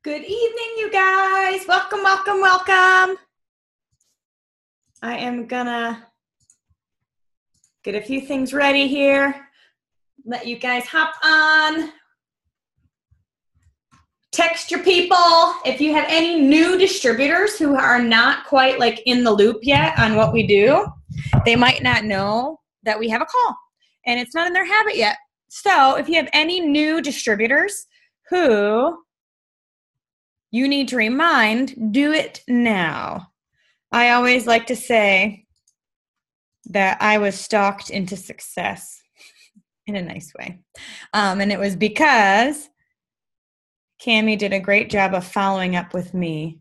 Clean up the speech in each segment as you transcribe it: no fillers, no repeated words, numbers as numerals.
Good evening, you guys. Welcome, welcome, welcome. I am gonna get a few things ready here. Let you guys hop on. Text your people. If you have any new distributors who are not quite like in the loop yet on what we do, they might not know that we have a call and it's not in their habit yet. So if you have any new distributors who you need to remind, do it now. I always like to say that I was stalked into success in a nice way. And it was because Cammie did a great job of following up with me.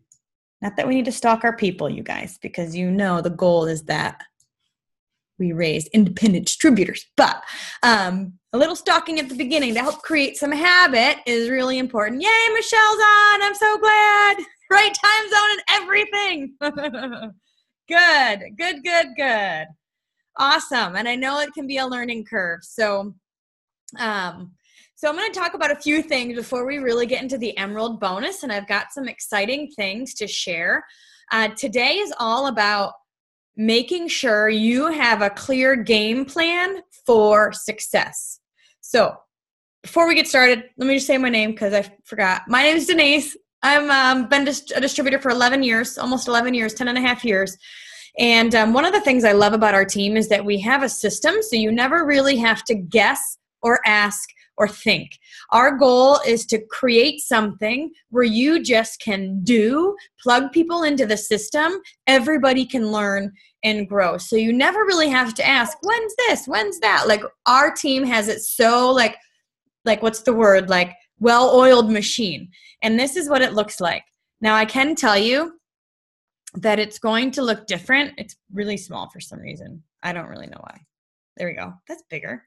Not that we need to stalk our people, you guys, because you know the goal is that we raise independent distributors. But a little stalking at the beginning to help create some habit is really important. Yay, Michelle's on. I'm so glad. Right time zone and everything. Good. Awesome. And I know it can be a learning curve. So I'm going to talk about a few things before we really get into the Emerald bonus. And I've got some exciting things to share. Today is all about making sure you have a clear game plan for success. So before we get started, let me just say my name because I forgot. My name is Denise. I've been a distributor for 11 years, almost 11 years, 10 and a half years. And one of the things I love about our team is that we have a system, so you never really have to guess or ask or think. Our goal is to create something where you just can plug people into the system, everybody can learn and grow. So you never really have to ask, when's this, when's that? Like our team has it so like what's the word? Like well-oiled machine. And this is what it looks like. Now I can tell you that it's going to look different. It's really small for some reason. I don't really know why. There we go. That's bigger.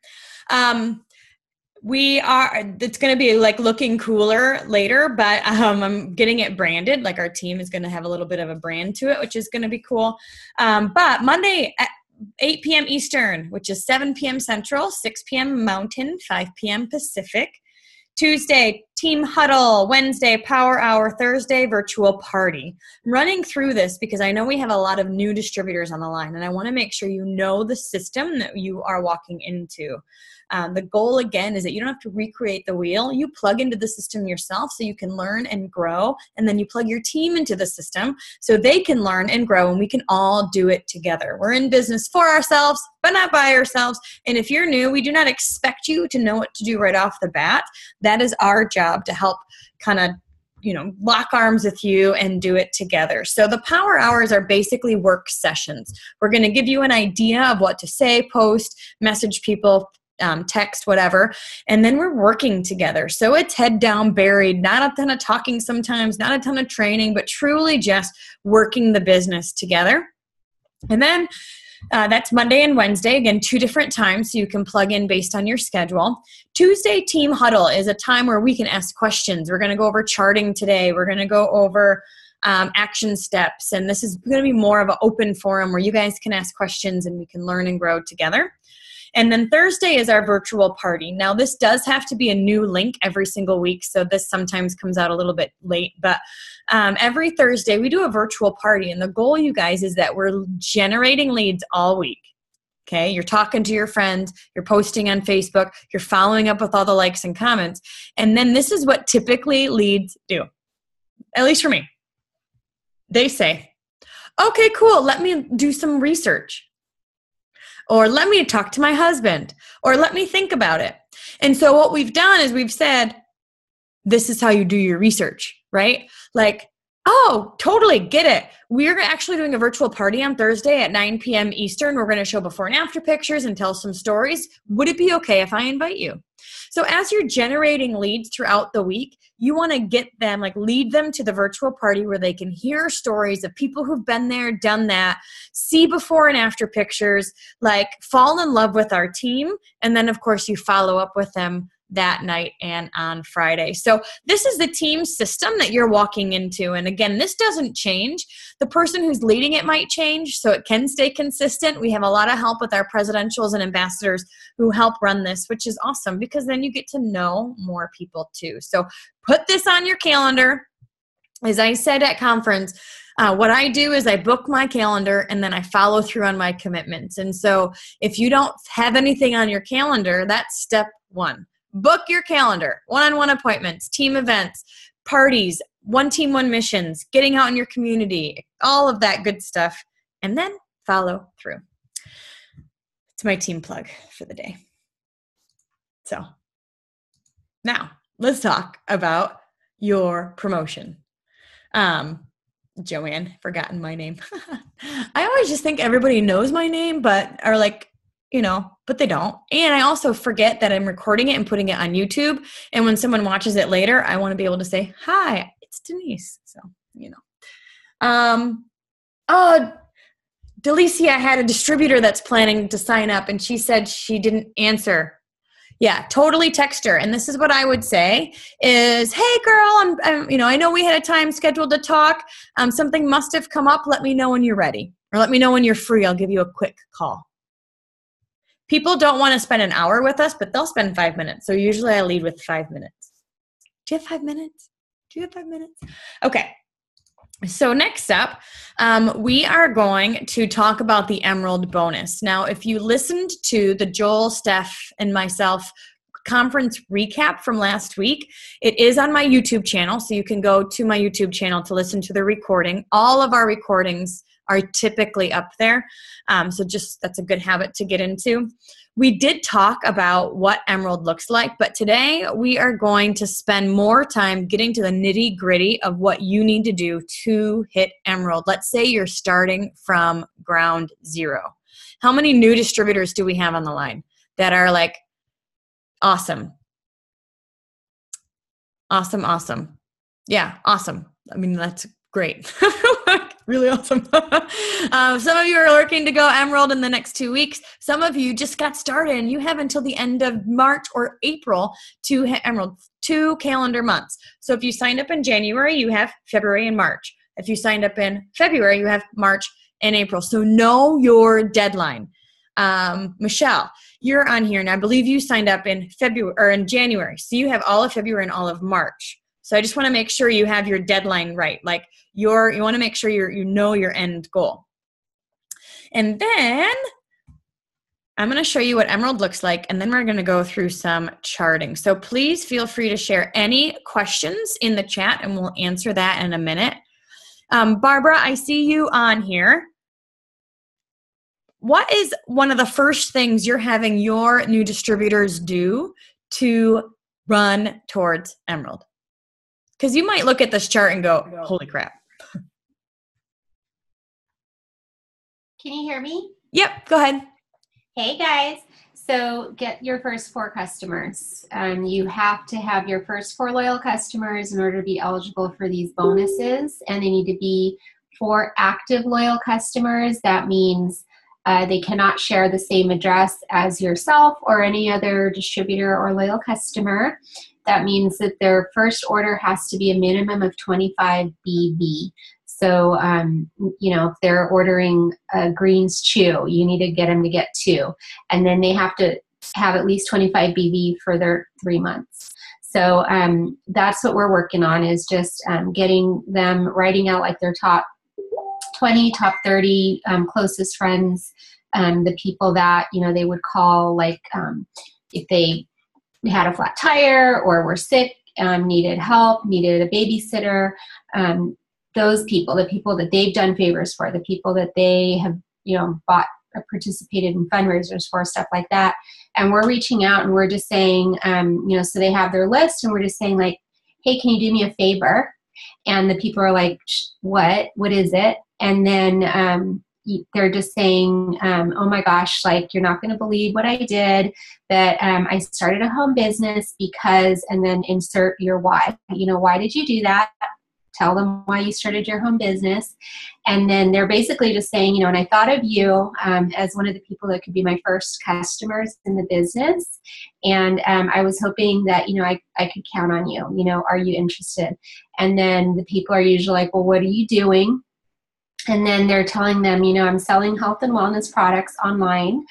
It's going to be like looking cooler later, but I'm getting it branded. Like our team is going to have a little bit of a brand to it, which is going to be cool. But Monday at 8 p.m. Eastern, which is 7 p.m. Central, 6 p.m. Mountain, 5 p.m. Pacific. Tuesday, Team Huddle. Wednesday, Power Hour. Thursday, Virtual Party. I'm running through this because I know we have a lot of new distributors on the line, and I want to make sure you know the system that you are walking into. The goal, again, is that you don't have to recreate the wheel. You plug into the system yourself so you can learn and grow, and then you plug your team into the system so they can learn and grow, and we can all do it together. We're in business for ourselves, but not by ourselves. And if you're new, we do not expect you to know what to do right off the bat. That is our job to help kind of lock arms with you and do it together. So the power hours are basically work sessions. We're going to give you an idea of what to say, post, message people, text, whatever, and then we're working together. So it's head down, buried, not a ton of talking sometimes, not a ton of training, but truly just working the business together. And then that's Monday and Wednesday, again, 2 different times, so you can plug in based on your schedule. Tuesday, Team Huddle is a time where we can ask questions. We're going to go over charting today. We're going to go over action steps, and this is going to be more of an open forum where you guys can ask questions and we can learn and grow together. And then Thursday is our virtual party. Now, this does have to be a new link every single week, so this sometimes comes out a little bit late. But every Thursday, we do a virtual party. And the goal, you guys, is that we're generating leads all week. Okay? You're talking to your friends. You're posting on Facebook. You're following up with all the likes and comments. And then this is what typically leads do, at least for me. They say, okay, cool, let me do some research. Or let me talk to my husband, or let me think about it. And so what we've done is we've said, this is how you do your research, right? Like, oh, totally get it. We're actually doing a virtual party on Thursday at 9 p.m. Eastern. We're going to show before and after pictures and tell some stories. Would it be okay if I invite you? So as you're generating leads throughout the week, you want to get them, lead them to the virtual party where they can hear stories of people who've been there, done that, see before and after pictures, fall in love with our team. And then, of course, you follow up with them that night and on Friday. So this is the team system that you're walking into. And again, this doesn't change. The person who's leading it might change, so it can stay consistent. We have a lot of help with our presidentials and ambassadors who help run this, which is awesome because then you get to know more people too. So put this on your calendar. As I said at conference, what I do is I book my calendar and then I follow through on my commitments. And so if you don't have anything on your calendar, that's step one. Book your calendar, one-on-one appointments, team events, parties, one team, one missions, getting out in your community, all of that good stuff, and then follow through. It's my team plug for the day. So now let's talk about your promotion. Joanne, forgotten my name. I always just think everybody knows my name, but are like, but they don't. And I also forget that I'm recording it and putting it on YouTube. And when someone watches it later, I want to be able to say, hi, it's Denise. So, Delicia had a distributor that's planning to sign up and she said she didn't answer. Yeah, totally text her. And this is what I would say is, hey girl, I know we had a time scheduled to talk. Something must have come up. Let me know when you're ready, or let me know when you're free. I'll give you a quick call. People don't want to spend an hour with us, but they'll spend 5 minutes. So usually I lead with 5 minutes. Do you have 5 minutes? Okay. So next up, we are going to talk about the Emerald bonus. Now, if you listened to the Joel, Steph, and myself conference recap from last week, it is on my YouTube channel. So you can go to my YouTube channel to listen to the recording. All of our recordings are typically up there. So that's a good habit to get into. We did talk about what Emerald looks like, but today we are going to spend more time getting to the nitty gritty of what you need to do to hit Emerald. Let's say you're starting from ground zero. How many new distributors do we have on the line that are like, awesome? Awesome. Yeah, awesome. I mean, that's great. Really awesome. Some of you are looking to go Emerald in the next 2 weeks. Some of you just got started and you have until the end of March or April to hit Emerald, 2 calendar months. So if you signed up in January, you have February and March. If you signed up in February, you have March and April. So know your deadline. Michelle, you're on here, and I believe you signed up in February or in January. So you have all of February and all of March. So I just want to make sure you have your deadline right. Like you want to make sure you know your end goal. And then I'm going to show you what Emerald looks like, and then we're going to go through some charting. So please feel free to share any questions in the chat, and we'll answer that in a minute. Barbara, I see you on here. What is one of the first things you're having your new distributors do to run towards Emerald? Because you might look at this chart and go, holy crap. Can you hear me? Yep, go ahead. Hey guys, so get your first 4 customers. You have to have your first 4 loyal customers in order to be eligible for these bonuses, and they need to be 4 active loyal customers. That means they cannot share the same address as yourself or any other distributor or loyal customer. That means that their first order has to be a minimum of 25 BV. So, if they're ordering greens chew, you need to get them to get 2. And then they have to have at least 25 BV for their 3 months. So that's what we're working on, is just getting them writing out like their top 20, top 30 closest friends, the people that, they would call, like if they had a flat tire or were sick, needed help, needed a babysitter, those people, the people that they've done favors for, the people that they have, bought or participated in fundraisers for, stuff like that. And we're reaching out and we're just saying, so they have their list, and we're just saying like, hey, can you do me a favor? And the people are like, what is it? And then they're just saying, oh my gosh, like, you're not going to believe what I did, that I started a home business because, and then insert your why. Why did you do that? Tell them why you started your home business. And then they're basically just saying, and I thought of you as one of the people that could be my first customers in the business. And I was hoping that, I could count on you. Are you interested? And then the people are usually like, well, what are you doing? And then they're telling them, I'm selling health and wellness products online.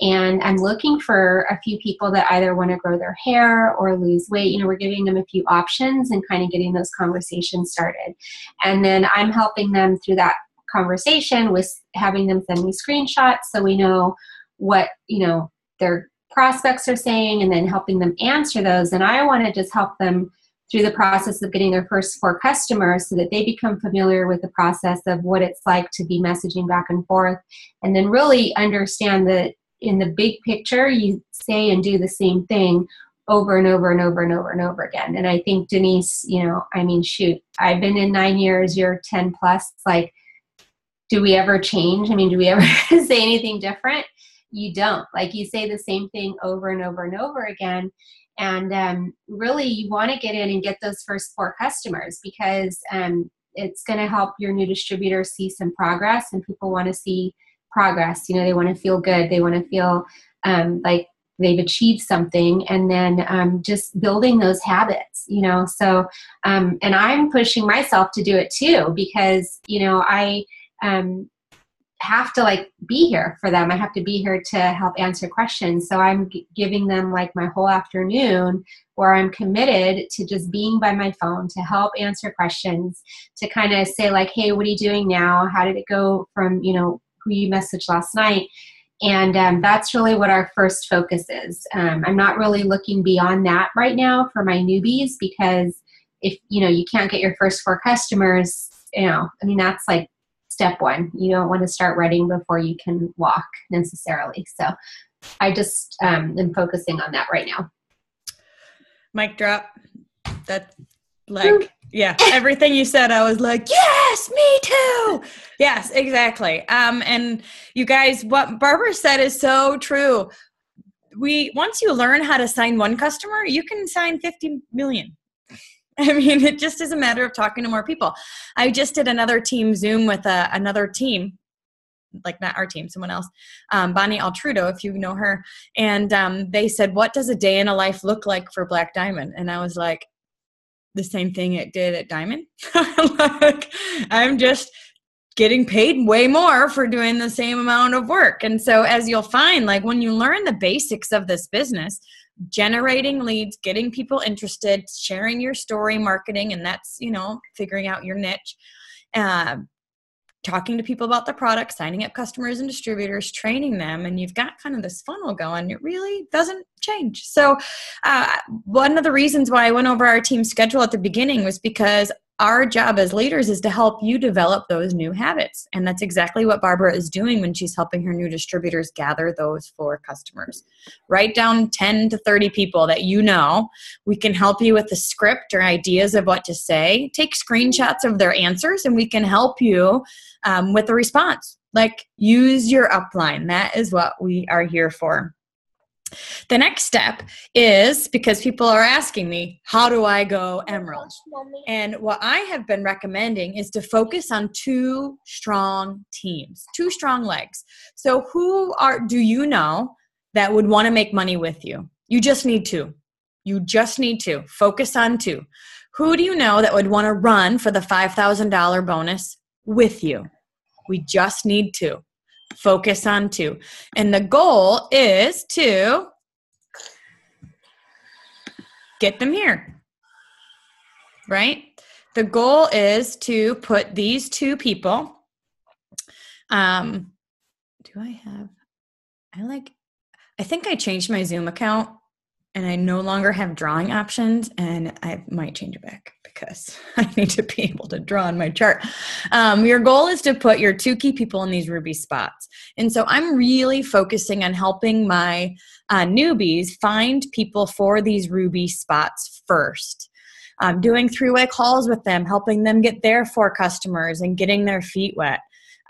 And I'm looking for a few people that either want to grow their hair or lose weight. We're giving them a few options and kind of getting those conversations started. And then I'm helping them through that conversation with having them send me screenshots so we know what, their prospects are saying, and then helping them answer those. And I want to just help them through the process of getting their first 4 customers so that they become familiar with the process of what it's like to be messaging back and forth, and then really understand that in the big picture, you say and do the same thing over and over and over and over and over again. And I think Denise, shoot, I've been in 9 years, you're 10 plus. Like, do we ever change? Do we ever say anything different? You don't. Like, you say the same thing over and over and over again. And really, you want to get in and get those first 4 customers, because it's going to help your new distributor see some progress, and people want to see progress. They want to feel good. They want to feel like they've achieved something, and then just building those habits, So, and I'm pushing myself to do it too, because, I have to be here for them. I have to be here to help answer questions. So I'm giving them my whole afternoon where I'm committed to just being by my phone to help answer questions, to kind of say hey, what are you doing now? How did it go from, who you messaged last night? And that's really what our first focus is. I'm not really looking beyond that right now for my newbies, because if, you can't get your first 4 customers, that's step 1. You don't want to start writing before you can walk necessarily. So I just am focusing on that right now. Mic drop. That's yeah, everything you said, I was like, yes, me too. Yes, exactly. And you guys, what Barbara said is so true. Once you learn how to sign 1 customer, you can sign 50 million. It just is a matter of talking to more people. I just did another team Zoom with another team, not our team, someone else, Bonnie Altrudo, if you know her. And they said, what does a day in a life look like for Black Diamond? And I was like, the same thing it did at Diamond. I'm just getting paid way more for doing the same amount of work. And so as you'll find, when you learn the basics of this business, generating leads, getting people interested, sharing your story, marketing, and that's, figuring out your niche, talking to people about the product, signing up customers and distributors, training them, and you've got kind of this funnel going. It really doesn't change. So one of the reasons why I went over our team schedule at the beginning was because our job as leaders is to help you develop those new habits. And that's exactly what Barbara is doing when she's helping her new distributors gather those 4 customers. Write down 10 to 30 people that we can help you with the script or ideas of what to say. Take screenshots of their answers, and we can help you with the response. Use your upline. That is what we are here for. The next step is, because people are asking me, how do I go emerald? And what I have been recommending is to focus on 2 strong teams, 2 strong legs. So who do you know that would want to make money with you? You just need 2. You just need 2. Focus on 2. Who do you know that would want to run for the $5,000 bonus with you? We just need 2. Focus on 2. And the goal is to get them here, right? The goal is to put these 2 people, I think I changed my Zoom account and I no longer have drawing options, and I might change it back because I need to be able to draw on my chart. Your goal is to put your 2 key people in these ruby spots. And so I'm really focusing on helping my newbies find people for these ruby spots first. Doing 3-way calls with them, helping them get their 4 customers and getting their feet wet.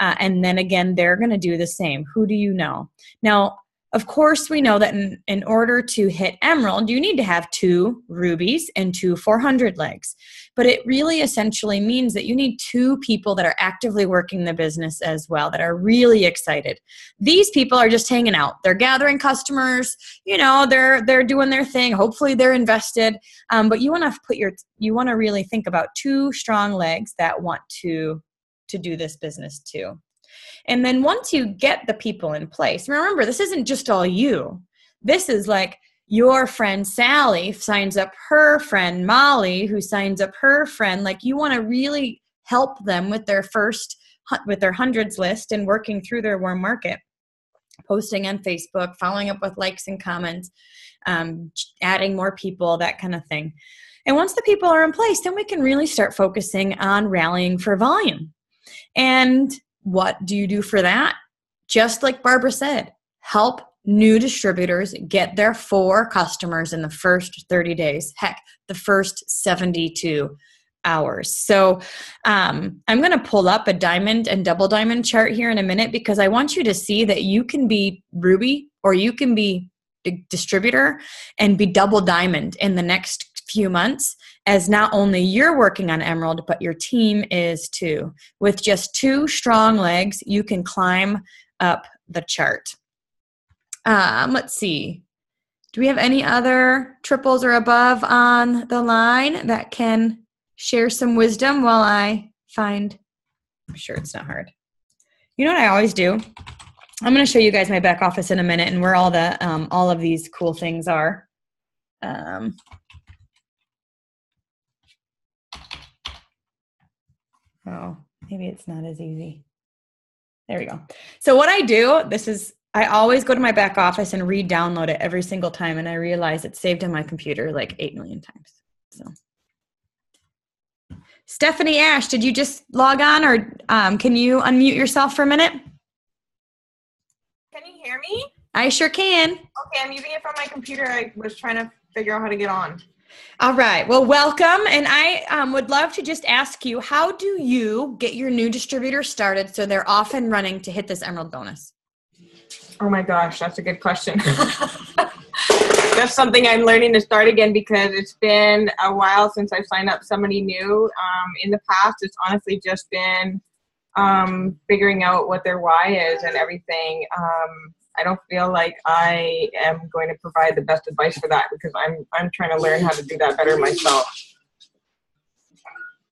And then again, they're going to do the same. Who do you know? Now, of course, we know that in order to hit emerald, you need to have 2 rubies and 2 400 legs. But it really essentially means that you need 2 people that are actively working the business as well, that are really excited. These people are just hanging out. They're gathering customers. They're doing their thing. Hopefully, they're invested. But you want to really think about 2 strong legs that want to do this business too. And then once you get the people in place, remember, this isn't just all you. This is like your friend Sally signs up her friend Molly, who signs up her friend. Like, you want to really help them with their hundreds list and working through their warm market, posting on Facebook, following up with likes and comments, adding more people, that kind of thing. And once the people are in place, then we can really start focusing on rallying for volume. And what do you do for that? Just like Barbara said, help new distributors get their 4 customers in the first 30 days. Heck, the first 72 hours. So I'm going to pull up a diamond and double diamond chart here in a minute, because I want you to see that you can be Ruby or you can be a distributor and be double diamond in the next few months, as not only you're working on Emerald, but your team is too. With just 2 strong legs, you can climb up the chart. Let's see. Do we have any other triples or above on the line that can share some wisdom while I find? I'm sure it's not hard. You know what I always do? I'm going to show you guys my back office in a minute and where all of these cool things are. Oh, maybe it's not as easy. There we go. So what I do, I always go to my back office and re-download it every single time, and I realize it's saved on my computer like 8 million times. So, Stephanie Ash, did you just log on, or can you unmute yourself for a minute? Can you hear me? I sure can. Okay, I'm using it from my computer. I was trying to figure out how to get on. All right. Well, welcome. And I would love to just ask you, how do you get your new distributor started so they're off and running to hit this Emerald bonus? Oh my gosh, that's a good question. That's something I'm learning to start again, because it's been a while since I've signed up somebody new. In the past, it's honestly just been figuring out what their why is and everything. I don't feel like I am going to provide the best advice for that, because I'm trying to learn how to do that better myself.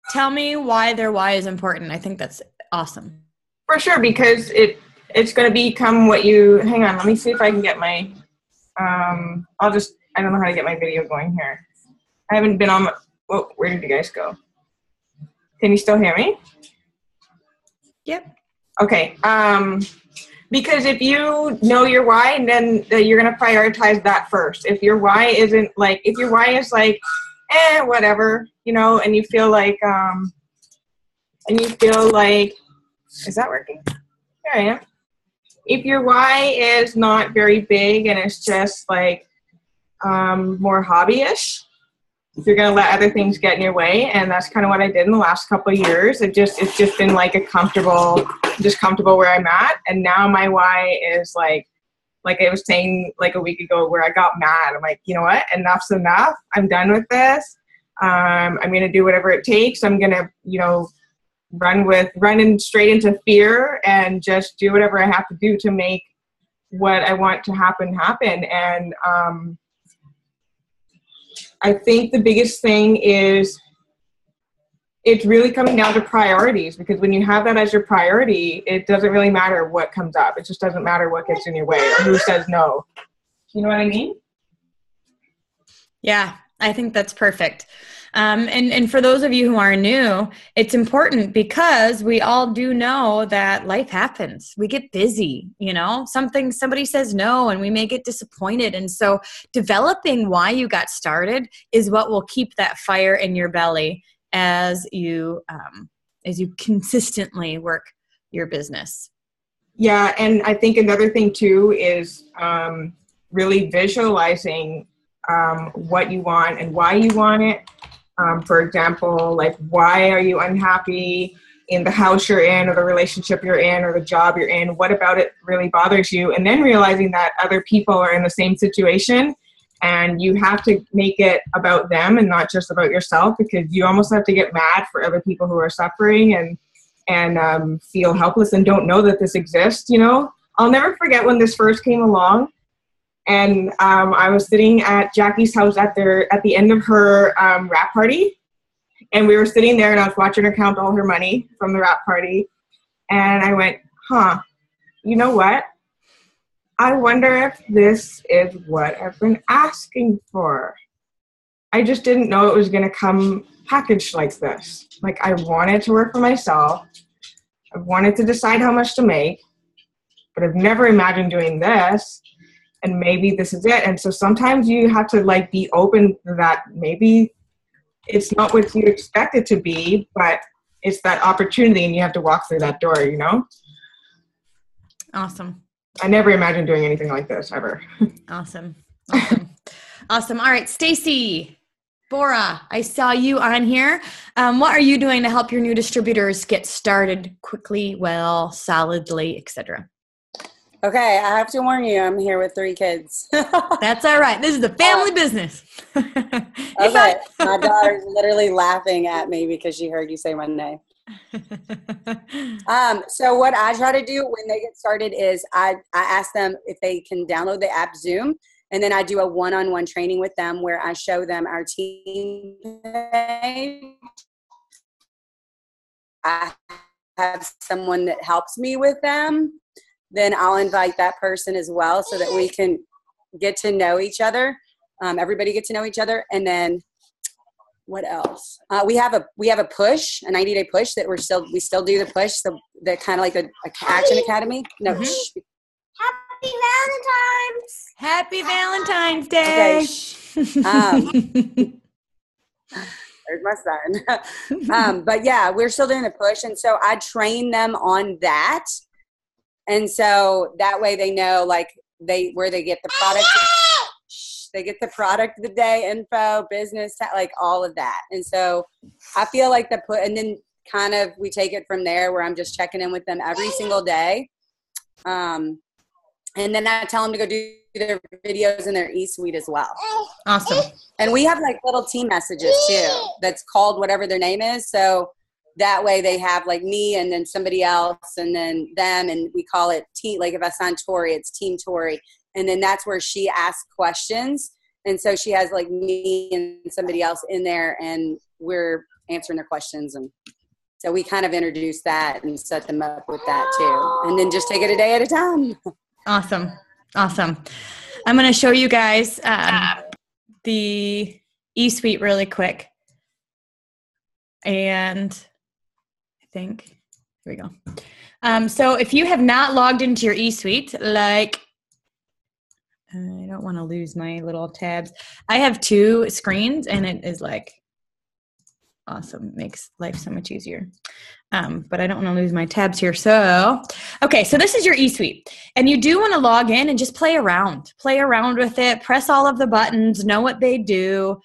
Tell me why their why is important. I think that's awesome. For sure, because it's going to become what you, hang on, let me see if I can get my, I don't know how to get my video going here. I haven't been on, where did you guys go? Can you still hear me? Yep. Okay. Because if you know your why, then you're going to prioritize that first. If your why isn't like, if your why is like, whatever, and you feel like, is that working? There I am. If your why is not very big and it's just like more hobbyish, you're going to let other things get in your way. And that's kind of what I did in the last couple of years. It's just been like comfortable where I'm at. And now my why is like I was saying like a week ago, where I got mad. I'm like, you know what? Enough's enough. I'm done with this. I'm going to do whatever it takes. I'm going to, run straight into fear and just do whatever I have to do to make what I want to happen. And I think the biggest thing is it's really coming down to priorities, because when you have that as your priority, it doesn't really matter what comes up. It just doesn't matter what gets in your way or who says no. You know what I mean? Yeah, I think that's perfect. And for those of you who are new, it's important, because we all do know that life happens. We get busy, somebody says no and we may get disappointed. And so developing why you got started is what will keep that fire in your belly as you consistently work your business. Yeah. And I think another thing too is really visualizing what you want and why you want it. For example, like, why are you unhappy in the house you're in, or the relationship you're in, or the job you're in? What about it really bothers you? And then realizing that other people are in the same situation, and you have to make it about them and not just about yourself, because you almost have to get mad for other people who are suffering and feel helpless and don't know that this exists. I'll never forget when this first came along. And I was sitting at Jackie's house at the end of her wrap party. And we were sitting there, and I was watching her count all her money from the wrap party. And I went, you know what? I wonder if this is what I've been asking for. I just didn't know it was going to come packaged like this. Like, I wanted to work for myself. I wanted to decide how much to make, but I've never imagined doing this. And maybe this is it. And so sometimes you have to like be open to that. Maybe it's not what you expect it to be, but it's that opportunity and you have to walk through that door, you know? Awesome. I never imagined doing anything like this ever. Awesome. Awesome. All right, Stacy, Bora, I saw you on here. What are you doing to help your new distributors get started quickly, well, solidly, etc.? Okay, I have to warn you, I'm here with 3 kids. That's all right. This is the family business. Okay, my daughter's literally laughing at me because she heard you say my name. So what I try to do when they get started is I ask them if they can download the app Zoom, and then I do a one-on-one training with them where I show them our team page. I have someone that helps me with them. Then I'll invite that person as well so that we can get to know each other. Everybody get to know each other. And then what else? We have a push, a 90-day push that we still do the push. So that kind of like a action academy. No. Mm-hmm. Happy Valentine's Day. Okay. There's my son. But yeah, we're still doing the push. And so I train them on that. And so that way they know like where they get the product. They get the product of the day info, business, like all of that. And so I feel like and then kind of we take it from there where I'm just checking in with them every single day. And then I tell them to go do their videos in their e-suite as well. Awesome. And we have like little team messages too that's called whatever their name is. So that way they have like me and then somebody else and then them, and we call it team. Like if I sign Tori, it's Team Tori. And then that's where she asks questions. And so she has like me and somebody else in there and we're answering their questions. And so we kind of introduce that and set them up with that too. And then just take it a day at a time. Awesome. I'm going to show you guys the e-suite really quick. And I think, here we go. So if you have not logged into your e-suite, like, I don't want to lose my little tabs. I have 2 screens and it is like awesome. Makes life so much easier. But I don't want to lose my tabs here. So, okay. So this is your e-suite and you do want to log in and just play around with it. Press all of the buttons, know what they do.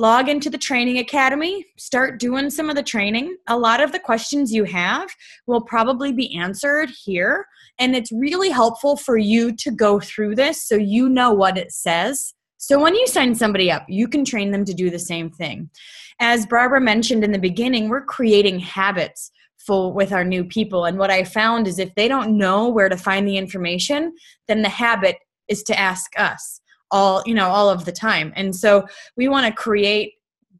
Log into the training academy, start doing some of the training. A lot of the questions you have will probably be answered here. And it's really helpful for you to go through this so you know what it says. So when you sign somebody up, you can train them to do the same thing. As Barbara mentioned in the beginning, we're creating habits with our new people. And what I found is if they don't know where to find the information, then the habit is to ask us all of the time. And so we want to create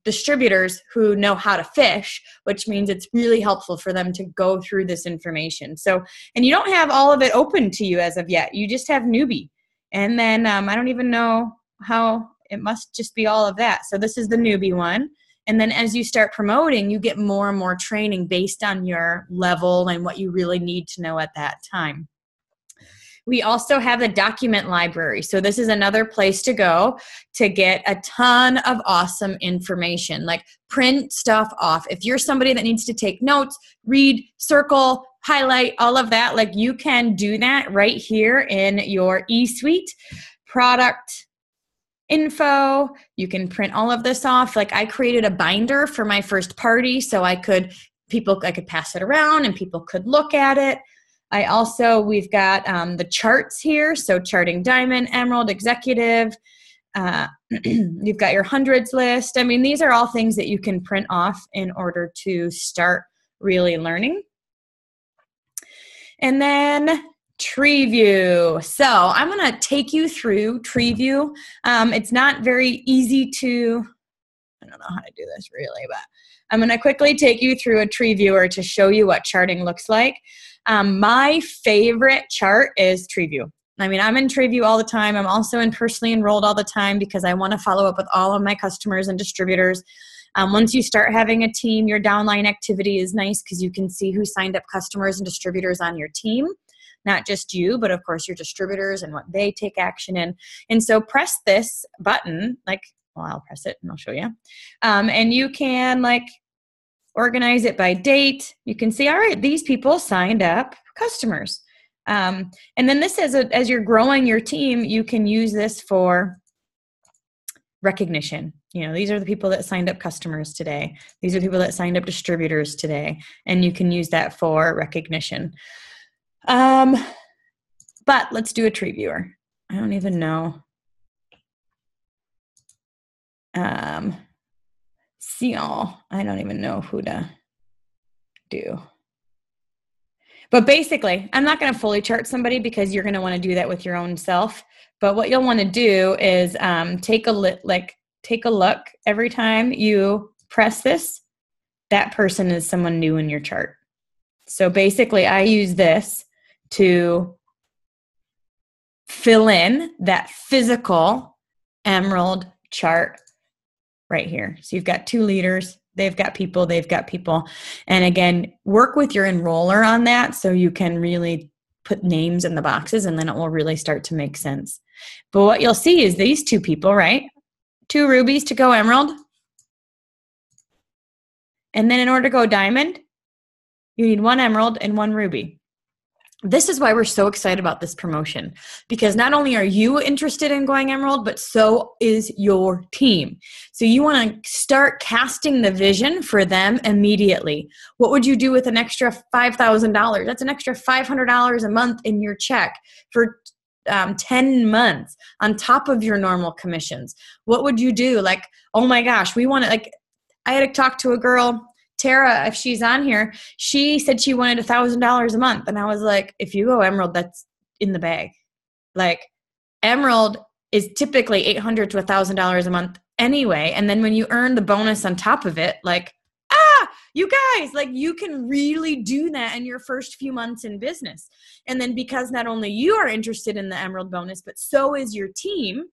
distributors who know how to fish, which means it's really helpful for them to go through this information. So, and you don't have all of it open to you as of yet. You just have newbie. And then I don't even know how, it must just be all of that. So this is the newbie one. And then as you start promoting, you get more and more training based on your level and what you really need to know at that time. We also have the document library. So this is another place to go to get a ton of awesome information, like print stuff off. If you're somebody that needs to take notes, read, circle, highlight, all of that, like you can do that right here in your e-suite. Product info, you can print all of this off. Like I created a binder for my first party so I could pass it around and people could look at it. We've got the charts here. So charting diamond, emerald, executive. You've got your hundreds list. I mean, these are all things that you can print off in order to start really learning. And then TreeView. So I'm going to take you through TreeView. It's not very easy to I don't know how to do this really, but I'm going to quickly take you through a tree viewer to show you what charting looks like. My favorite chart is tree view. I mean, I'm in TreeView all the time. I'm also in Personally Enrolled all the time because I want to follow up with all of my customers and distributors. Once you start having a team, your downline activity is nice because you can see who signed up customers and distributors on your team. Not just you, but of course your distributors and what they take action in. And so press this button, I'll press it and I'll show you. And you can organize it by date. You can see, all right, these people signed up customers. And then this is, as you're growing your team, you can use this for recognition. These are the people that signed up customers today. These are the people that signed up distributors today. And you can use that for recognition. But let's do a tree viewer. I don't even know. I don't even know who to do. But basically, I'm not going to fully chart somebody because you're going to want to do that with your own self. But what you'll want to do is take a look every time you press this. That person is someone new in your chart. So basically, I use this to fill in that physical emerald chart right here. So you've got 2 leaders. They've got people. And again, work with your enroller on that so you can really put names in the boxes and then it will really start to make sense. But what you'll see is these 2 people, right? 2 rubies to go emerald. And then in order to go diamond, you need 1 emerald and 1 ruby. This is why we're so excited about this promotion, because not only are you interested in going emerald, but so is your team. So you want to start casting the vision for them immediately. What would you do with an extra $5,000? That's an extra $500 a month in your check for 10 months on top of your normal commissions. What would you do? Oh my gosh, we want to, I had to talk to a girl, Tara, if she's on here, she said she wanted $1,000 a month. And I was like, if you go emerald, that's in the bag. Emerald is typically $800 to $1,000 a month anyway. And then when you earn the bonus on top of it, you guys, you can really do that in your first few months in business. And then because not only you are interested in the emerald bonus, but so is your team,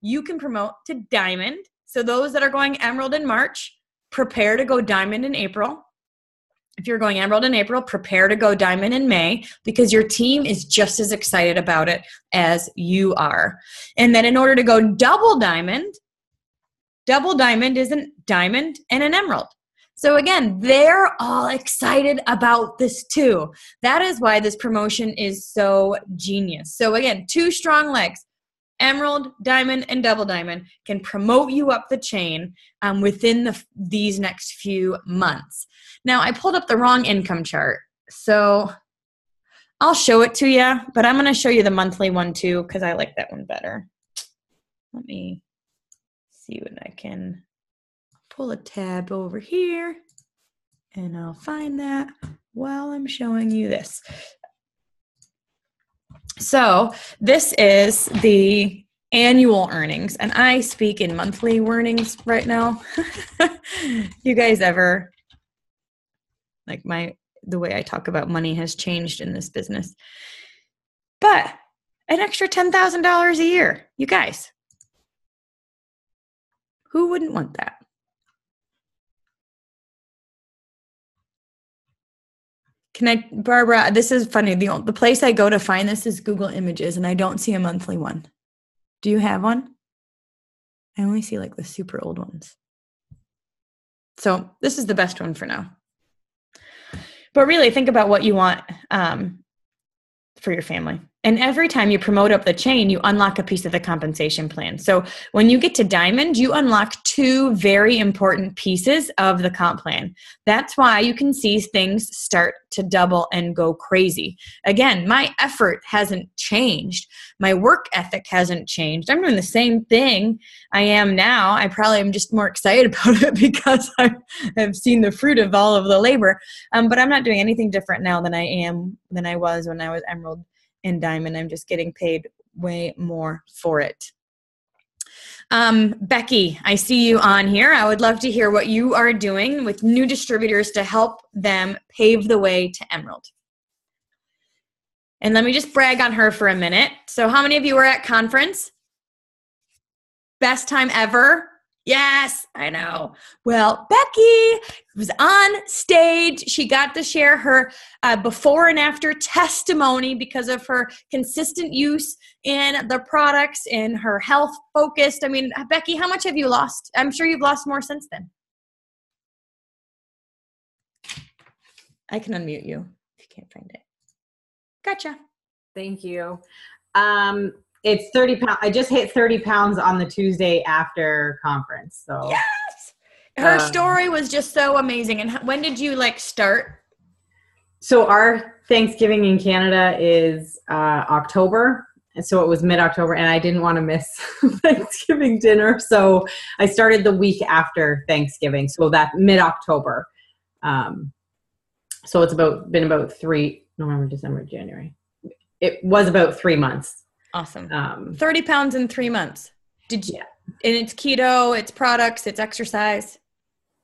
you can promote to diamond. So those that are going emerald in March, prepare to go diamond in April. If you're going emerald in April, prepare to go diamond in May because your team is just as excited about it as you are. And then in order to go double diamond isn't diamond and an emerald. So again, they're all excited about this too. That is why this promotion is so genius. So again, 2 strong legs. Emerald, diamond, and double diamond can promote you up the chain within these next few months. Now, I pulled up the wrong income chart, so I'll show it to you, but I'm going to show you the monthly one too because I like that one better. Let me see what I can pull a tab over here, and I'll find that while I'm showing you this. So this is the annual earnings, and I speak in monthly earnings right now. You guys ever, the way I talk about money has changed in this business. But an extra $10,000 a year, you guys. Who wouldn't want that? Barbara, this is funny. The place I go to find this is Google Images, and I don't see a monthly one. Do you have one? I only see the super old ones. So this is the best one for now. But really think about what you want for your family. And every time you promote up the chain, you unlock a piece of the compensation plan. So when you get to diamond, you unlock 2 very important pieces of the comp plan. That's why you can see things start to double and go crazy. Again, my effort hasn't changed. My work ethic hasn't changed. I'm doing the same thing I am now. I probably am just more excited about it because I have seen the fruit of all of the labor. But I'm not doing anything different now than I was when I was emerald and diamond. I'm just getting paid way more for it. Becky, I see you on here. I would love to hear what you are doing with new distributors to help them pave the way to Emerald. And let me just brag on her for a minute. So how many of you were at conference? Best time ever? Yes, I know. Well, Becky was on stage. She got to share her before and after testimony because of her consistent use in the products and her health focused. I mean, Becky, how much have you lost? I'm sure you've lost more since then. I can unmute you if you can't find it. Gotcha. Thank you. It's 30 pounds. I just hit 30 pounds on the Tuesday after conference. So yes, her story was just so amazing. And when did you start? So our Thanksgiving in Canada is October. And so it was mid-October and I didn't want to miss Thanksgiving dinner. So I started the week after Thanksgiving. So that mid-October. So it's been about November, December, January. It was about 3 months. Awesome. 30 pounds in 3 months. Did you? And it's keto, it's products, it's exercise.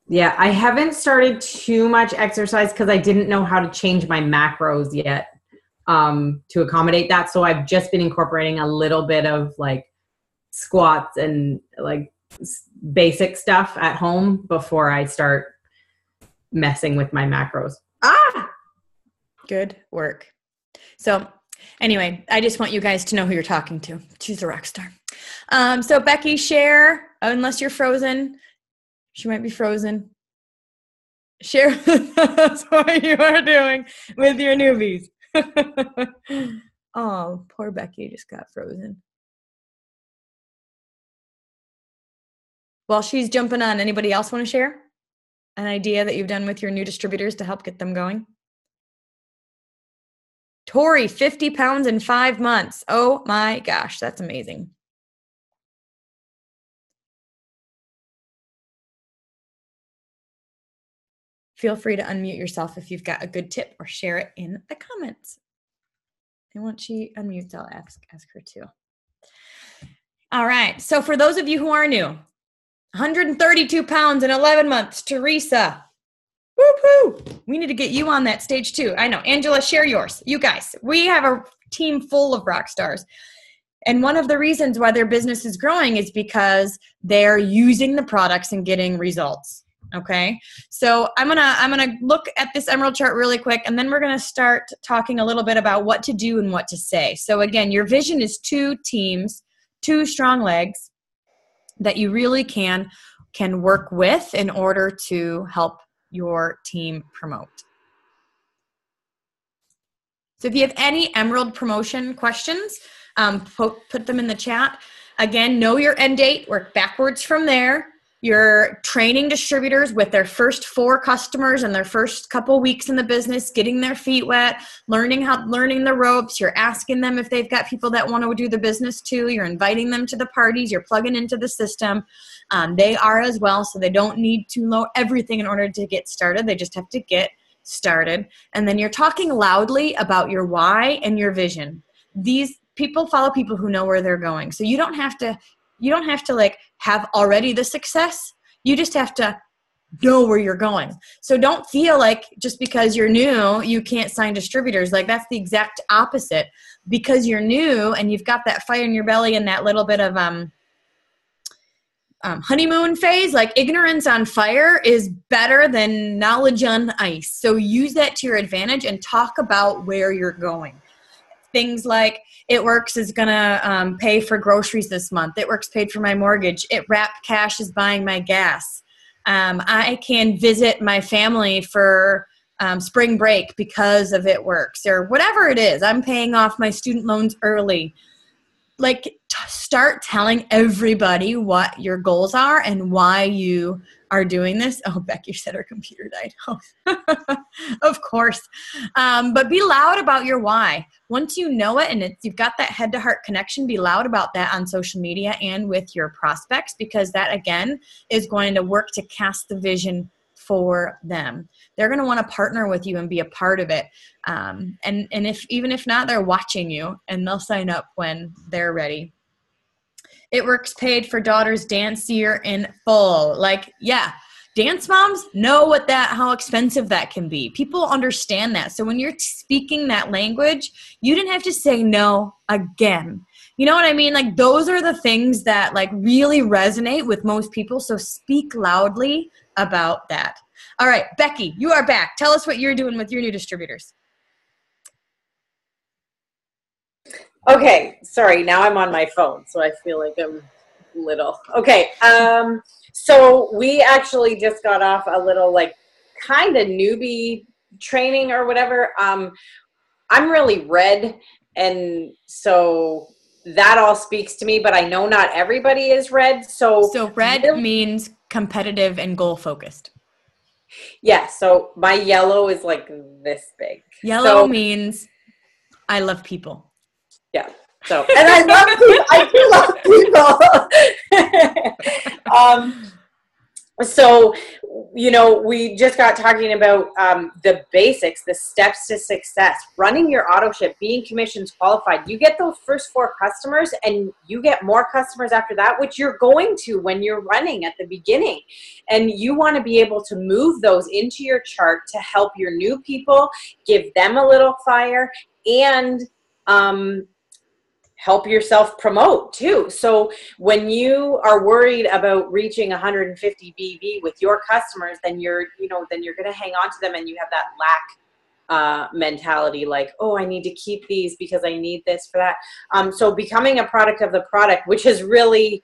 Yeah, I haven't started too much exercise because I didn't know how to change my macros yet to accommodate that. So I've just been incorporating a little bit of squats and basic stuff at home before I start messing with my macros. Good work. So anyway, I just want you guys to know who you're talking to. She's a rock star. So Becky, share, unless you're frozen. She might be frozen. Share with us what you are doing with your newbies. Oh, poor Becky just got frozen. While she's jumping on, anybody else want to share an idea that you've done with your new distributors to help get them going? Tori, 50 pounds in 5 months. Oh my gosh, that's amazing. Feel free to unmute yourself if you've got a good tip or share it in the comments. And once she unmutes, I'll ask her too. All right, so for those of you who are new, 132 pounds in 11 months, Teresa. Woo-hoo! We need to get you on that stage too. I know. Angela, share yours. You guys, we have a team full of rock stars. And one of the reasons why their business is growing is because they're using the products and getting results. Okay. So I'm gonna look at this Emerald chart really quick, and then we're gonna start talking a little bit about what to do and what to say. So again, your vision is 2 teams, 2 strong legs that you really can work with in order to help your team promote. So if you have any Emerald promotion questions, put them in the chat. Again, know your end date, work backwards from there. You're training distributors with their first 4 customers and their first couple weeks in the business, getting their feet wet, learning the ropes. You're asking them if they've got people that want to do the business too. You're inviting them to the parties. You're plugging into the system. They are as well, so they don't need to know everything in order to get started. They just have to get started. And then you're talking loudly about your why and your vision. These people follow people who know where they're going. So you don't have to have already the success. You just have to know where you're going. So don't feel like just because you're new, you can't sign distributors. That's the exact opposite. Because you're new and you've got that fire in your belly and that little bit of honeymoon phase, ignorance on fire is better than knowledge on ice. So use that to your advantage and talk about where you're going. Things like, It Works is going to pay for groceries this month. It Works paid for my mortgage. It Wrapped Cash is buying my gas. I can visit my family for spring break because of It Works, or whatever it is. I'm paying off my student loans early. Start telling everybody what your goals are and why you are doing this. Oh, Becky said her computer died. Oh, of course. But be loud about your why. Once you know it and you've got that head-to-heart connection, be loud about that on social media and with your prospects, because that, again, is going to work to cast the vision for them. They're going to want to partner with you and be a part of it. And even if not, they're watching you, and they'll sign up when they're ready. It Works paid for daughter's dance year in full. Like, yeah, dance moms know how expensive that can be. People understand that. So when you're speaking that language, you didn't have to say no again. You know what I mean? Like, those are the things that like really resonate with most people. So speak loudly about that. All right, Becky, you are back. Tell us what you're doing with your new distributors. Okay, sorry, now I'm on my phone, so I feel like I'm little. Okay, so we actually just got off a little like kind of newbie training or whatever. I'm really red, and so that all speaks to me, but I know not everybody is red. So red means competitive and goal focused. Yeah, so my yellow is like this big. Yellow means I love people. Yeah. So, and I love people. So, you know, we just got talking about the basics, the steps to success, running your auto ship, being commissions qualified. You get those first 4 customers and you get more customers after that, which you're going to when you're running at the beginning. And you want to be able to move those into your chart to help your new people, give them a little fire, and help yourself promote too. So when you are worried about reaching 150 BV with your customers, then you're going to hang on to them, and you have that lack mentality, like, oh, I need to keep these because I need this for that. So becoming a product of the product, which is really,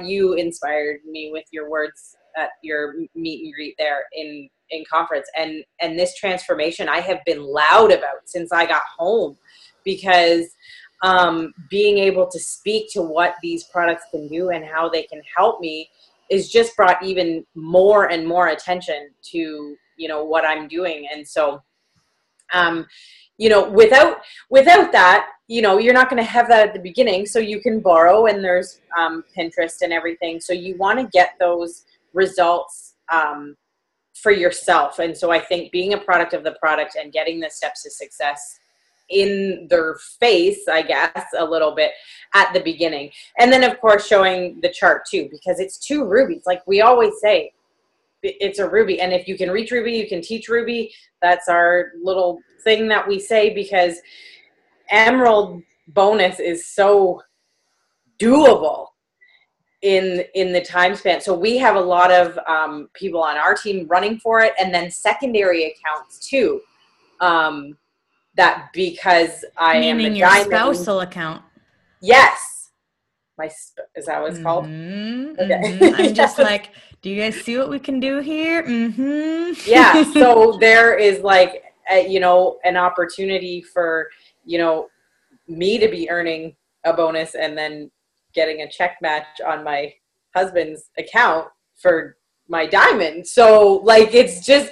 you inspired me with your words at your meet and greet there in conference, and this transformation I have been loud about since I got home, because being able to speak to what these products can do and how they can help me is just brought even more and more attention to, what I'm doing. And so, without that, you're not going to have that at the beginning. So you can borrow, and there's Pinterest and everything. So you want to get those results for yourself. And so I think being a product of the product and getting the steps to success in their face, I guess, a little bit at the beginning. And then, of course, showing the chart too, because it's 2 rubies. Like we always say, it's a ruby. And if you can reach ruby, you can teach ruby. That's our little thing that we say, because emerald bonus is so doable in the time span. So we have a lot of people on our team running for it, and then secondary accounts too. That because I am a your diamond. Spousal account. Yes. Is that what it's called? Okay. I'm just like, do you guys see what we can do here? Yeah. So there is like, an opportunity for, me to be earning a bonus and then getting a check match on my husband's account for my diamond. So like, it's just,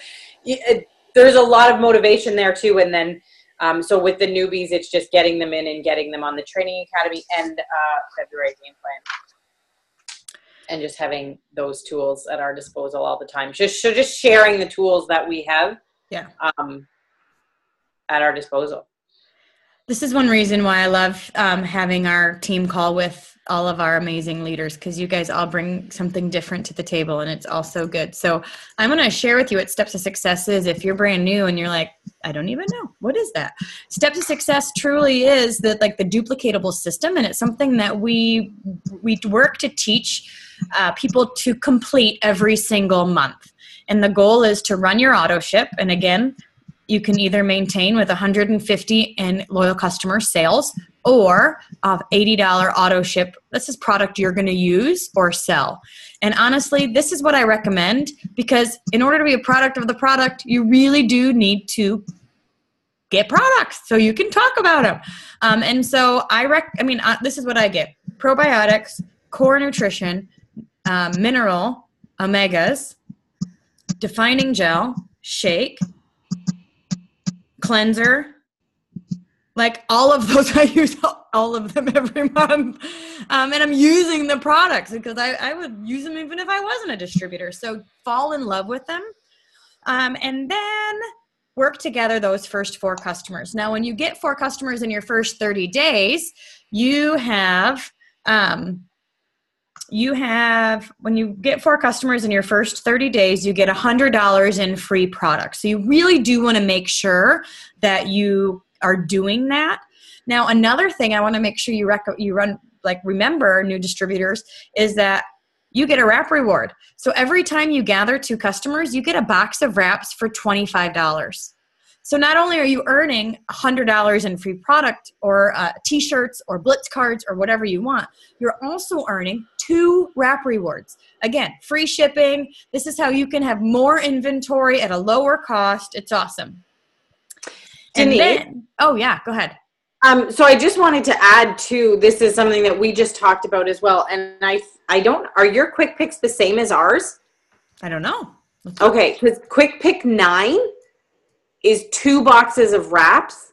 there's a lot of motivation there too. And then, so with the newbies, it's just getting them in and getting them on the training academy and February game plan, and just having those tools at our disposal all the time. Just sharing the tools that we have, at our disposal. This is one reason why I love having our team call with all of our amazing leaders, because you guys all bring something different to the table, and it's all so good. So I'm going to share with you what Steps to Success is. If you're brand new and you're like, I don't even know, what is that? Steps to Success truly is the duplicatable system, and it's something that we work to teach people to complete every single month. And the goal is to run your auto ship. And again, you can either maintain with 150 in loyal customer sales, or $80 auto ship. This is product you're going to use or sell. And honestly, this is what I recommend, because in order to be a product of the product, you really do need to get products so you can talk about them. And so this is what I get: probiotics, core nutrition, mineral, omegas, defining gel, shake, cleanser, like all of those. I use all of them every month. And I'm using the products because I would use them even if I wasn't a distributor. So fall in love with them. And then work together those first 4 customers. Now, when you get 4 customers in your first 30 days, you have you have, when you get 4 customers in your first 30 days, you get $100 in free products. So you really do want to make sure that you are doing that. Now, another thing I want to make sure you remember, new distributors, is that you get a wrap reward. So every time you gather 2 customers, you get a box of wraps for $25. So not only are you earning $100 in free product or t-shirts or blitz cards or whatever you want, you're also earning 2 wrap rewards. Again, free shipping. This is how you can have more inventory at a lower cost. It's awesome. Denise? Oh yeah, go ahead. So I just wanted to add too, this is something that we just talked about as well. And I don't, are your quick picks the same as ours? I don't know. Okay, because quick pick 9 is 2 boxes of wraps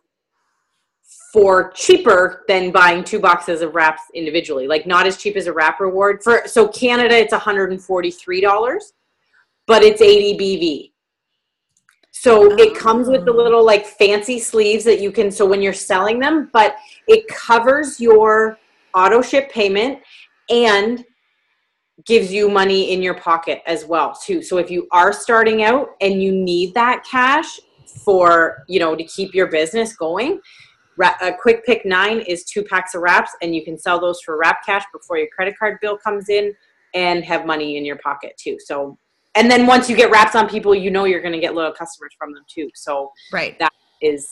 for cheaper than buying 2 boxes of wraps individually. Like not as cheap as a wrap reward. So Canada, it's $143, but it's 80 BV. So it comes with the little like fancy sleeves that you can, so when you're selling them, but it covers your auto ship payment and gives you money in your pocket as well too. So if you are starting out and you need that cash for, to keep your business going, a quick pick 9 is 2 packs of wraps, and you can sell those for wrap cash before your credit card bill comes in and have money in your pocket too. So, and then once you get wraps on people, you're going to get loyal customers from them too. So right. That is,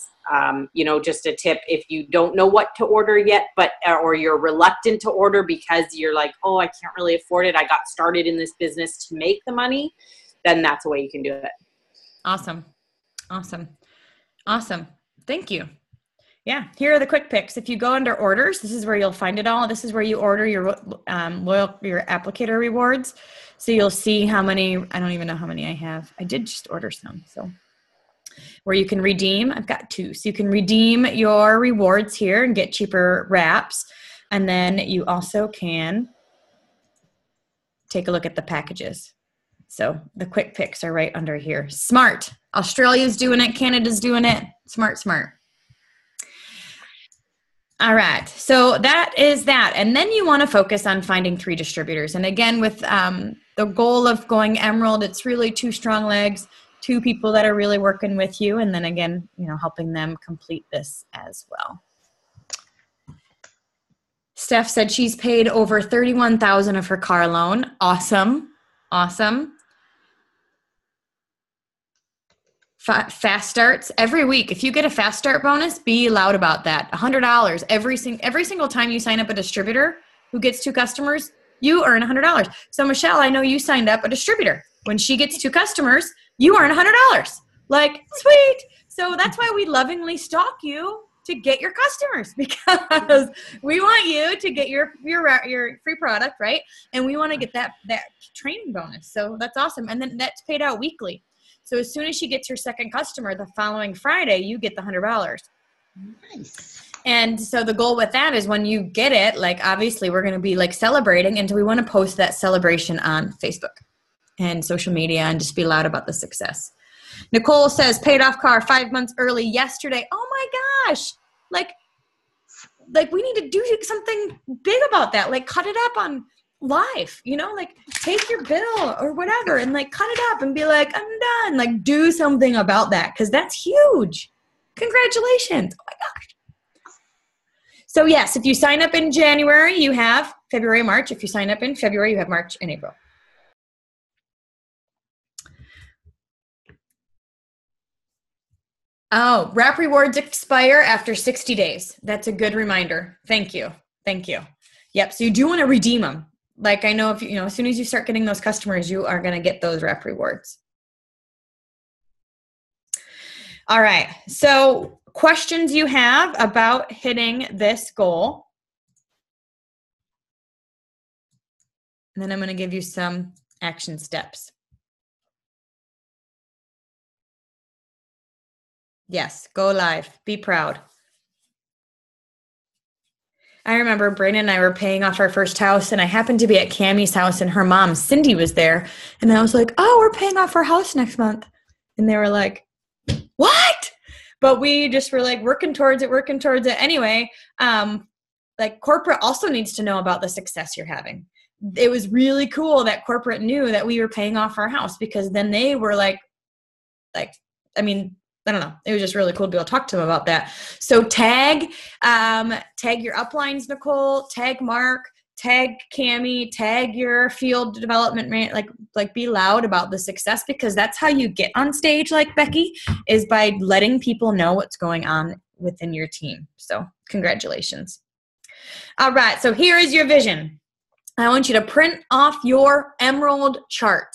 just a tip if you don't know what to order yet, or you're reluctant to order because you're like, oh, I can't really afford it. I got started in this business to make the money. Then that's the way you can do it. Awesome. Thank you. Yeah. Here are the quick picks. If you go under orders, this is where you'll find it all. This is where you order your your applicator rewards. So you'll see how many, I don't even know how many I have. I did just order some. So where you can redeem, I've got 2. So you can redeem your rewards here and get cheaper wraps. And then you also can take a look at the packages. So the quick picks are right under here. Smart. Australia's doing it. Canada's doing it. Smart. All right. So that is that. And then you want to focus on finding 3 distributors. And again, with the goal of going Emerald, it's really 2 strong legs, 2 people that are really working with you. And then again, helping them complete this as well. Steph said she's paid over $31,000 of her car loan. Awesome. Fast starts every week. If you get a fast start bonus, be loud about that. $100 every single time you sign up a distributor who gets 2 customers, you earn $100. So Michelle, I know you signed up a distributor. When she gets 2 customers, you earn $100. Like, sweet. So that's why we lovingly stalk you to get your customers, because we want you to get your free product, right? And we want to get that training bonus. So that's awesome. And then that's paid out weekly. So as soon as she gets her second customer the following Friday, you get the $100. Nice. And so the goal with that is when you get it, like obviously we're going to be like celebrating, and so we want to post that celebration on Facebook and social media and just be loud about the success. Nicole says paid off car 5 months early yesterday. Oh my gosh. Like we need to do something big about that. Like cut it up on live, like take your bill or whatever and like cut it up and be like, I'm done. Like do something about that, because that's huge. Congratulations. Oh my gosh. So yes, if you sign up in January, you have February, March. If you sign up in February, you have March and April. Oh, wrap rewards expire after 60 days. That's a good reminder. Thank you. Yep. So you do want to redeem them. Like I know if as soon as you start getting those customers, you are going to get those wrap rewards. All right. So questions you have about hitting this goal. And then I'm going to give you some action steps. Yes, go live. Be proud. I remember Brandon and I were paying off our first house, and I happened to be at Cammie's house, and her mom, Cindy, was there. And I was like, oh, we're paying off our house next month. And they were like, what? But we just were like working towards it. Anyway, like corporate also needs to know about the success you're having. it was really cool that corporate knew that we were paying off our house, because then they were like, I mean, I don't know. It was just really cool to be able to talk to them about that. So tag your uplines, Nicole, tag Mark, tag Cami, tag your field development man, like be loud about the success, because that's how you get on stage like Becky, is by letting people know what's going on within your team. So congratulations. All right. So here is your vision. I want you to print off your emerald chart.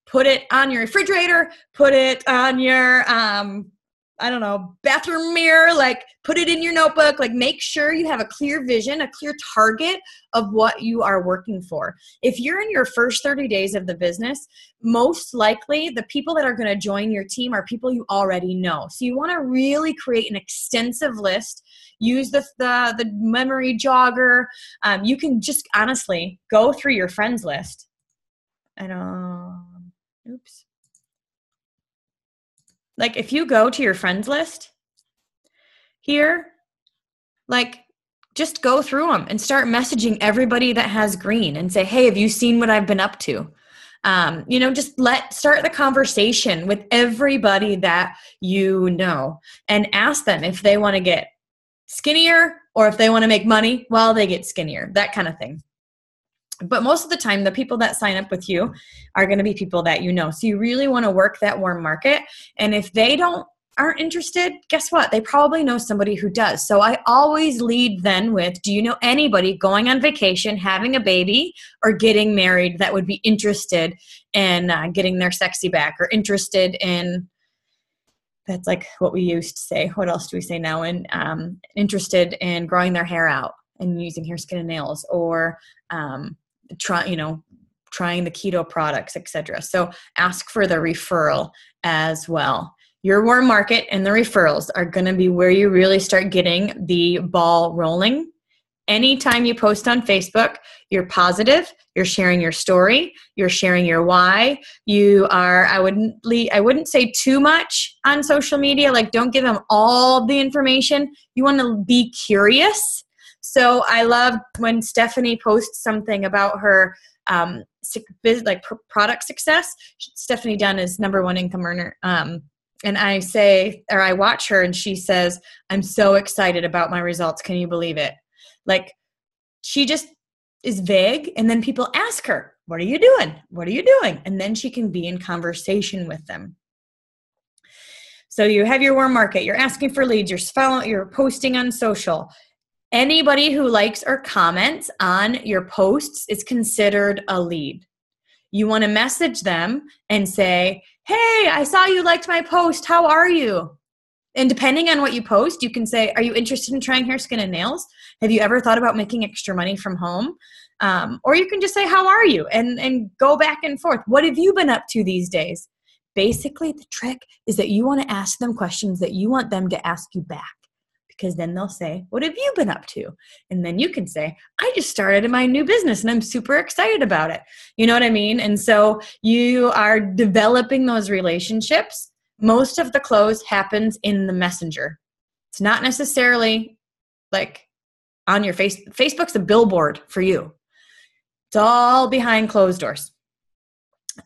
Put it on your refrigerator, put it on your, bathroom mirror, like put it in your notebook, like make sure you have a clear vision, a clear target of what you are working for. If you're in your first 30 days of the business, most likely the people that are going to join your team are people you already know. So you want to really create an extensive list. Use the memory jogger. You can just honestly go through your friends list. Oops. Like if you go to your friends list here, like just go through them and start messaging everybody that has green and say, hey, have you seen what I've been up to? Just start the conversation with everybody that you know and ask them if they want to get skinnier or if they want to make money while they get skinnier, that kind of thing. But most of the time, the people that sign up with you are going to be people that you know. So you really want to work that warm market. And if they aren't interested, guess what? They probably know somebody who does. So I always lead then with, do you know anybody going on vacation, having a baby, or getting married that would be interested in getting their sexy back, or interested in, that's like what we used to say. What else do we say now? And interested in growing their hair out and using hair, skin, and nails, or trying the keto products, etc. So ask for the referral as well. Your warm market and the referrals are going to be where you really start getting the ball rolling. Anytime you post on Facebook, you're positive, you're sharing your story, you're sharing your why. I wouldn't say too much on social media, like don't give them all the information. You want to be curious. So I love when Stephanie posts something about her product success. Stephanie Dunn is #1 income earner. And I watch her and she says, I'm so excited about my results. Can you believe it? Like she just is vague. And then people ask her, what are you doing? What are you doing? And then she can be in conversation with them. So you have your warm market, you're asking for leads, you're posting on social. Anybody who likes or comments on your posts is considered a lead. You want to message them and say, hey, I saw you liked my post. How are you? And depending on what you post, you can say, are you interested in trying hair, skin, and nails? Have you ever thought about making extra money from home? Or you can just say, how are you? And go back and forth. What have you been up to these days? Basically, the trick is that you want to ask them questions that you want them to ask you back. Because then they'll say, what have you been up to? And then you can say, I just started my new business and I'm super excited about it. You know what I mean? And so you are developing those relationships. Most of the close happens in the messenger. It's not necessarily like on your face. Facebook's a billboard for you. It's all behind closed doors.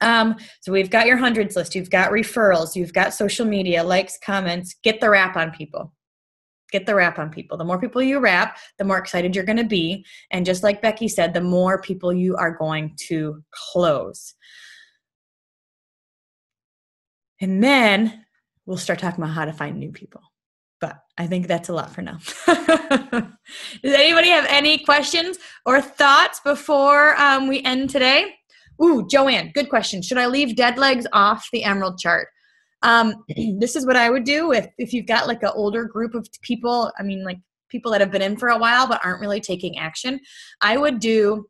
So we've got your hundreds list. You've got referrals. You've got social media, likes, comments. Get the wrap on people. Get the wrap on people. The more people you wrap, the more excited you're going to be. And just like Becky said, the more people you are going to close. And then we'll start talking about how to find new people. But I think that's a lot for now. Does anybody have any questions or thoughts before we end today? Ooh, Joanne, good question. Should I leave dead legs off the emerald chart? This is what I would do if you've got like an older group of people, like people that have been in for a while but aren't really taking action. I would do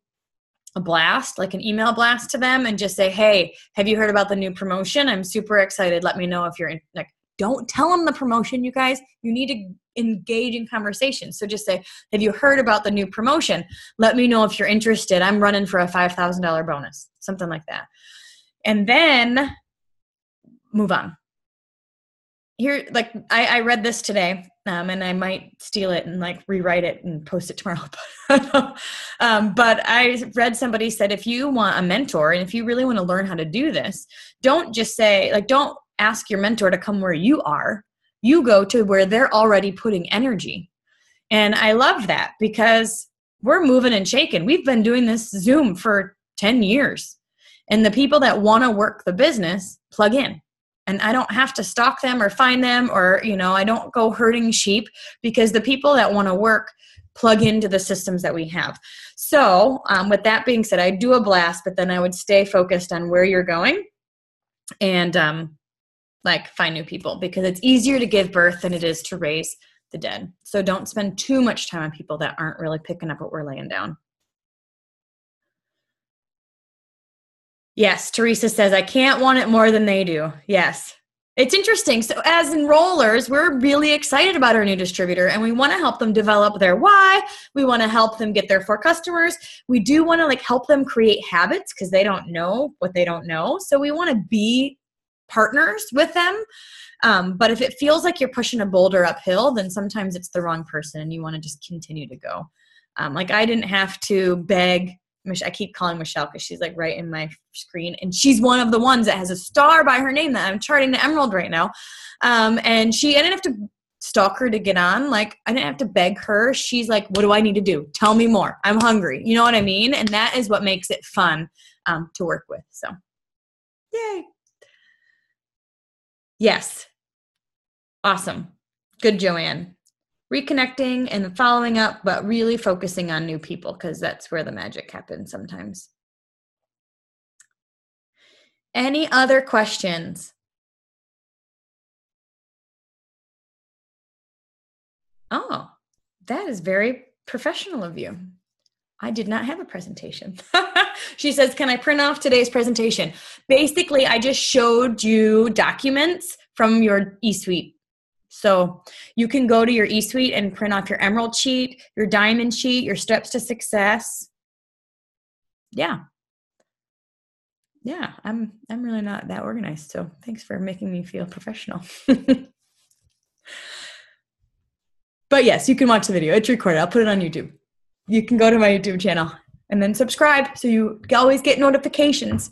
a blast, like an email blast to them and just say, hey, have you heard about the new promotion? I'm super excited. Let me know if you're in. Like, don't tell them the promotion, you guys. You need to engage in conversation. So just say, have you heard about the new promotion? Let me know if you're interested. I'm running for a $5,000 bonus, something like that. And then move on. Here, like I read this today. And I might steal it and like rewrite it and post it tomorrow. But I read somebody said, if you want a mentor and if you really want to learn how to do this, don't just say, like, don't ask your mentor to come where you are. You go to where they're already putting energy. And I love that because we're moving and shaking. We've been doing this Zoom for 10 years. And the people that want to work the business plug in. And I don't have to stalk them or find them or, I don't go herding sheep because the people that want to work plug into the systems that we have. So with that being said, I do a blast, but then I would stay focused on where you're going and find new people because it's easier to give birth than it is to raise the dead. So don't spend too much time on people that aren't really picking up what we're laying down. Yes, Teresa says, I can't want it more than they do. Yes. It's interesting. So as enrollers, we're really excited about our new distributor and we want to help them develop their why. We want to help them get their 4 customers. We do want to help them create habits because they don't know what they don't know. So we want to be partners with them. But if it feels like you're pushing a boulder uphill, then sometimes it's the wrong person and you want to just continue to go. I didn't have to beg. I keep calling Michelle because she's right in my screen. And she's one of the ones that has a star by her name that I'm charting to Emerald right now. And I didn't have to stalk her to get on. I didn't have to beg her. She's like, what do I need to do? Tell me more. I'm hungry. You know what I mean? And that is what makes it fun to work with. So, yay. Yes. Awesome. Good, Joanne. Reconnecting and following up, but really focusing on new people because that's where the magic happens sometimes. Any other questions? Oh, that is very professional of you. I did not have a presentation. She says, can I print off today's presentation? Basically, I just showed you documents from your eSuite. So you can go to your eSuite and print off your Emerald sheet, your Diamond sheet, your steps to success. Yeah. Yeah, I'm really not that organized. So thanks for making me feel professional. But yes, you can watch the video. It's recorded. I'll put it on YouTube. You can go to my YouTube channel and then subscribe so you always get notifications.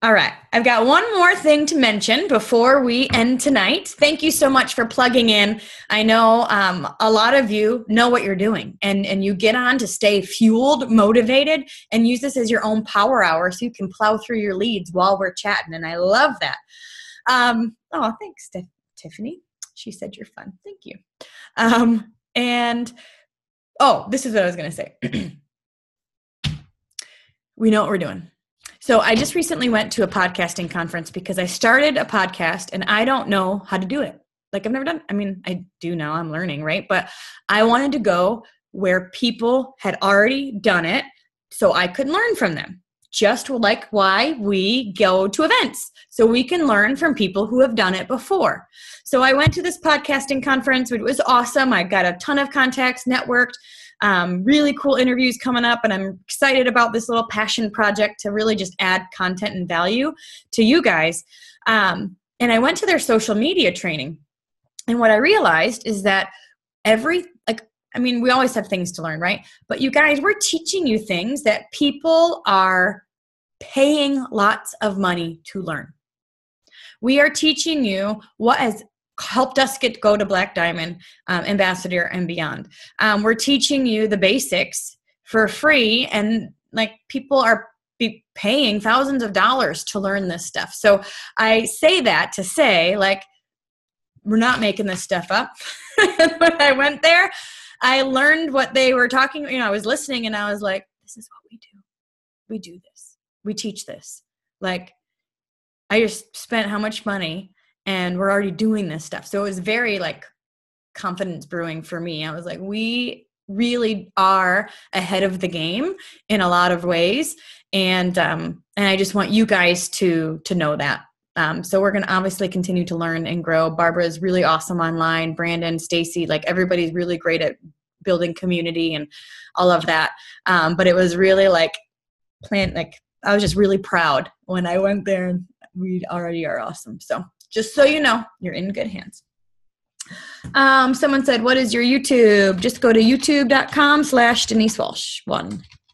All right. I've got one more thing to mention before we end tonight. Thank you so much for plugging in. I know a lot of you know what you're doing and you get on to stay fueled, motivated, and use this as your own power hour so you can plow through your leads while we're chatting. And I love that. Oh, thanks, Tiffany. She said you're fun. Thank you. This is what I was going to say. We know what we're doing. So I just recently went to a podcasting conference because I started a podcast and I don't know how to do it. I've never done, I do now, I'm learning, right? But I wanted to go where people had already done it so I could learn from them. Just like why we go to events, so we can learn from people who have done it before. So I went to this podcasting conference. It was awesome. I got a ton of contacts, networked, really cool interviews coming up, and I'm excited about this little passion project to really just add content and value to you guys. And I went to their social media training, and what I realized is that we always have things to learn, right? But you guys, we're teaching you things that people are paying lots of money to learn. We are teaching you what has helped us go to Black Diamond, Ambassador, and beyond. We're teaching you the basics for free, and people are paying thousands of dollars to learn this stuff. So I say that to say, we're not making this stuff up. When I went there, I learned what they were talking. I was listening and I was like, this is what we do. We do this. We teach this. I just spent how much money and we're already doing this stuff. So it was very confidence brewing for me. I was like, we really are ahead of the game in a lot of ways. And I just want you guys to know that. So we're going to obviously continue to learn and grow. Barbara's really awesome online. Brandon, Stacy, everybody's really great at building community and all of that. But it was really I was just really proud when I went there, and we already are awesome. So Just so you know, you're in good hands. Someone said, what is your YouTube? Just go to youtube.com/Denise Walsh.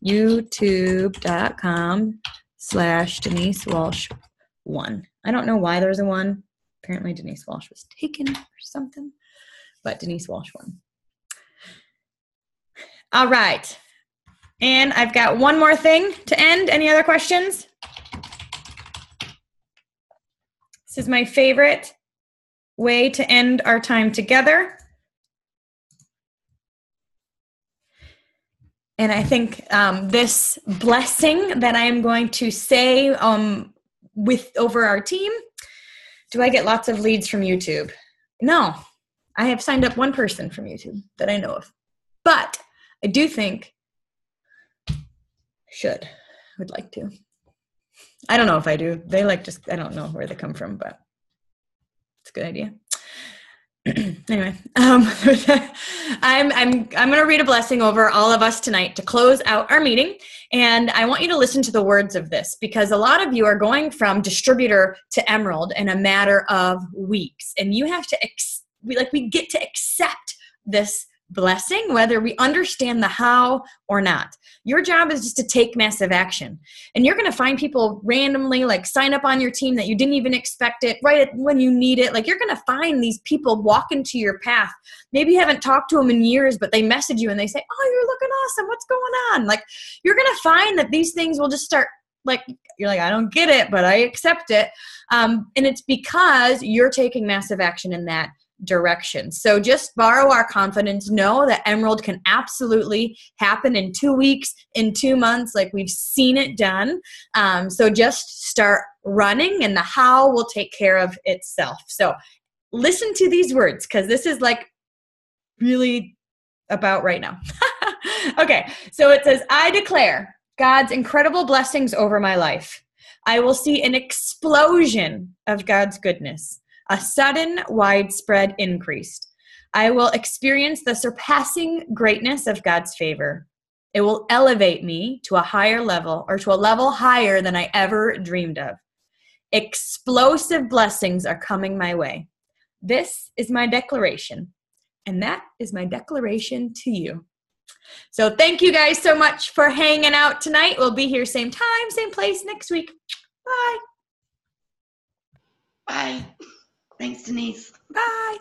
youtube.com/Denise Walsh 1. I don't know why there's a 1. Apparently Denise Walsh was taken or something, but Denise Walsh 1. All right. And I've got one more thing to end. Any other questions? This is my favorite way to end our time together. And I think this blessing that I am going to say over our team. Do I get lots of leads from YouTube? No. I have signed up one person from YouTube that I know of. But I do think would like to. I don't know if I do. They I don't know where they come from, but it's a good idea. Anyway, I'm going to read a blessing over all of us tonight to close out our meeting. And I want you to listen to the words of this, because a lot of you are going from distributor to emerald in a matter of weeks. And you have to, we get to accept this blessing, whether we understand the how or not. Your job is just to take massive action. And you're going to find people randomly sign up on your team that you didn't even expect it right when you need it. You're going to find these people walk into your path. Maybe you haven't talked to them in years, but they message you and they say, oh, you're looking awesome. What's going on? You're going to find that these things will just start you're I don't get it, but I accept it. And it's because you're taking massive action in that direction. So just borrow our confidence. Know that emerald can absolutely happen in 2 weeks, in 2 months. We've seen it done. So just start running, and the how will take care of itself. So listen to these words, because this is really about right now. Okay. So it says, I declare God's incredible blessings over my life. I will see an explosion of God's goodness. A sudden, widespread increase. I will experience the surpassing greatness of God's favor. It will elevate me to a higher level, or to a level higher than I ever dreamed of. Explosive blessings are coming my way. This is my declaration, and that is my declaration to you. So thank you guys so much for hanging out tonight. We'll be here same time, same place next week. Bye. Bye. Thanks, Denise. Bye.